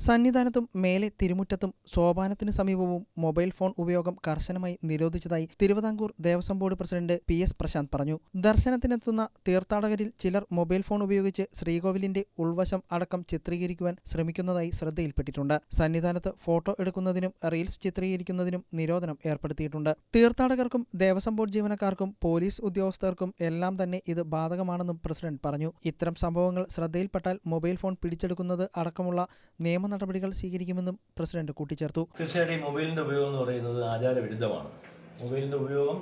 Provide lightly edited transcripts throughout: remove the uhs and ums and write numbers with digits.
സന്നിധാനത്തും മേലെ തിരുമുറ്റത്തും സോപാനത്തിന് സമീപവും mobile phone ഉപയോഗം കർശനമായി നിരോധിച്ചതായി Travancore Devaswom board president PS Prasanth പറഞ്ഞു. ദർശനത്തിനെത്തുന്ന തീർത്ഥാടകരിൽ ചിലർ മൊബൈൽ ഫോൺ ഉപയോഗിച്ച് ശ്രീകോവിലിന്റെ ഉൾവശം അടക്കം ചിത്രീകരിക്കുവാൻ ശ്രമിക്കുന്നതായി ശ്രദ്ധയിൽപ്പെട്ടിട്ടുണ്ട്. സന്നിധാനത്ത് ഫോട്ടോ എടുക്കുന്നതിനും റീൽസ് ചിത്രീകരിക്കുന്നതിനും നിരോധനം ഏർപ്പെടുത്തിയിട്ടുണ്ട്. തീർത്ഥാടകർക്കും ദേവസ്വം ബോർഡ് ജീവനക്കാർക്കും പോലീസ് ഉദ്യോഗസ്ഥർക്കും എല്ലാം തന്നെ ഇത് ബാധകമാണെന്നും പ്രസിഡന്റ് പറഞ്ഞു. ഇത്തരം സംഭവങ്ങൾ ശ്രദ്ധയിൽപ്പെട്ടാൽ മൊബൈൽ ഫോൺ പിടിച്ചെടുക്കുന്നത് അടക്കമുള്ള നിയമ നടപടികൾ സ്വീകരിക്കുമെന്നും പ്രസിഡന്റ് കൂട്ടിച്ചേർത്തു. തീർച്ചയായിട്ടും മൊബൈലിന്റെ ഉപയോഗം എന്ന് പറയുന്നത് ആചാരവിരുദ്ധമാണ്. മൊബൈലിന്റെ ഉപയോഗം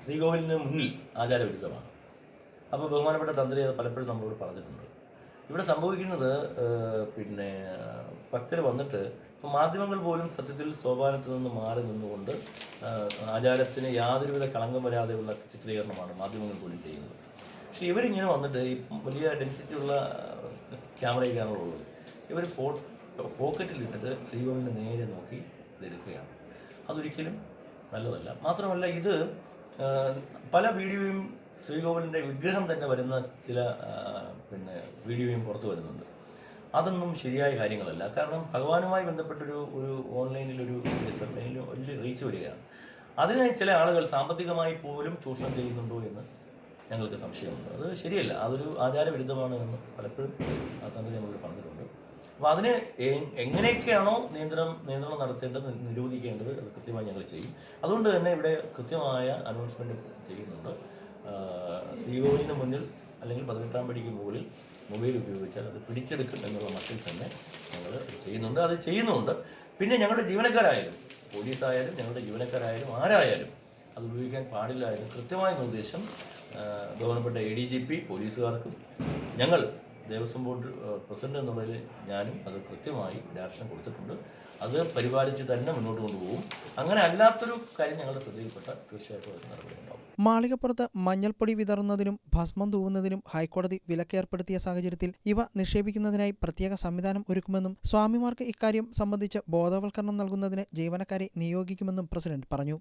ശ്രീകോവിലിന് മുന്നിൽ ആചാരവിരുദ്ധമാണ്. അപ്പോൾ ബഹുമാനപ്പെട്ട തന്ത്രി അത് പലപ്പോഴും നമ്മളോട് പറഞ്ഞിട്ടുണ്ട്. ഇവിടെ സംഭവിക്കുന്നത് ഭക്തർ വന്നിട്ട് ഇപ്പോൾ മാധ്യമങ്ങൾ പോലും സത്യത്തിൽ സോപാനത്തിൽ നിന്ന് മാറി നിന്നുകൊണ്ട് ആചാരത്തിന് യാതൊരുവിധ കളങ്കം വരാതെയുള്ള ചിത്രീകരണമാണ് മാധ്യമങ്ങൾ പോലും ചെയ്യുന്നത്. പക്ഷെ ഇവരിങ്ങനെ വന്നിട്ട് ഈ വലിയ ഡെൻസിറ്റിയുള്ള ക്യാമറയൊക്കെയാണല്ലോ ഉള്ളത്. ഇവർ പോക്കറ്റിലിട്ടിട്ട് ശ്രീകോവിലിനെ നേരെ നോക്കി ഇതെടുക്കുകയാണ്. അതൊരിക്കലും നല്ലതല്ല. മാത്രമല്ല ഇത് പല വീഡിയോയും ശ്രീകോവിലിൻ്റെ വിഗ്രഹം തന്നെ വരുന്ന ചില വീഡിയോയും പുറത്തു വരുന്നുണ്ട്. അതൊന്നും ശരിയായ കാര്യങ്ങളല്ല. കാരണം ഭഗവാനുമായി ബന്ധപ്പെട്ടൊരു ഓൺലൈനിലൊരു വലിയ റീച്ച് വരികയാണ്. അതിനായി ചില ആളുകൾ സാമ്പത്തികമായി പോലും ചൂഷണം ചെയ്യുന്നുണ്ടോ എന്ന് ഞങ്ങൾക്ക് സംശയമുണ്ട്. അത് ശരിയല്ല. അതൊരു ആചാരവിരുദ്ധമാണ് എന്ന് പലപ്പോഴും തന്ത്രി നമ്മളോട് പറഞ്ഞിട്ടുണ്ട്. അപ്പോൾ അതിന് എങ്ങനെയൊക്കെയാണോ നിയന്ത്രണം നടത്തേണ്ടത് നിരോധിക്കേണ്ടത് അത് കൃത്യമായി ഞങ്ങൾ ചെയ്യും. അതുകൊണ്ട് തന്നെ ഇവിടെ കൃത്യമായ അനൗൺസ്മെൻറ്റ് ചെയ്യുന്നുണ്ട്. ശ്രീകോവിലിന് മുന്നിൽ അല്ലെങ്കിൽ 18-ാം പടിക്ക് മുകളിൽ മൊബൈൽ ഉപയോഗിച്ചാൽ അത് പിടിച്ചെടുക്കും എന്നുള്ള മട്ടിൽ തന്നെ ഞങ്ങൾ ചെയ്യുന്നുണ്ട്. അത് ചെയ്യുന്നുണ്ട്. പിന്നെ ഞങ്ങളുടെ ജീവനക്കാരായാലും പോലീസായാലും ഞങ്ങളുടെ ജീവനക്കാരായാലും ആരായാലും അത് ഉപയോഗിക്കാൻ പാടില്ല എന്ന് കൃത്യമായ നിർദ്ദേശം ബഹുമാനപ്പെട്ട ADGP പോലീസുകാർക്കും ഞങ്ങൾ ദേവസ്വം ബോർഡ് പ്രസിഡന്റ് എന്നുള്ളതിൽ ഞാനും അത് കൃത്യമായി ഡയറക്ഷൻ കൊടുത്തിട്ടുണ്ട്. അത് പരിപാലിച്ച് തന്നെ മുന്നോട്ട് കൊണ്ടുപോകും. അങ്ങനെ അല്ലാത്തൊരു കാര്യം ഞങ്ങളുടെ ശ്രദ്ധയിൽപ്പെട്ട തീർച്ചയായിട്ടും അത് നടപടിയുണ്ടാവും. മാളികപ്പുറത്ത് മഞ്ഞൾപ്പൊടി വിതറുന്നതിനും ഭസ്മം തൂവുന്നതിനും ഹൈക്കോടതി വിലക്കേർപ്പെടുത്തിയ സാഹചര്യത്തിൽ ഇവ നിക്ഷേപിക്കുന്നതിനായി പ്രത്യേക സംവിധാനം ഒരുക്കുമെന്നും സ്വാമിമാർക്ക് ഇക്കാര്യം സംബന്ധിച്ച് ബോധവൽക്കരണം നൽകുന്നതിന് ജീവനക്കാരെ നിയോഗിക്കുമെന്നും പ്രസിഡന്റ് പറഞ്ഞു.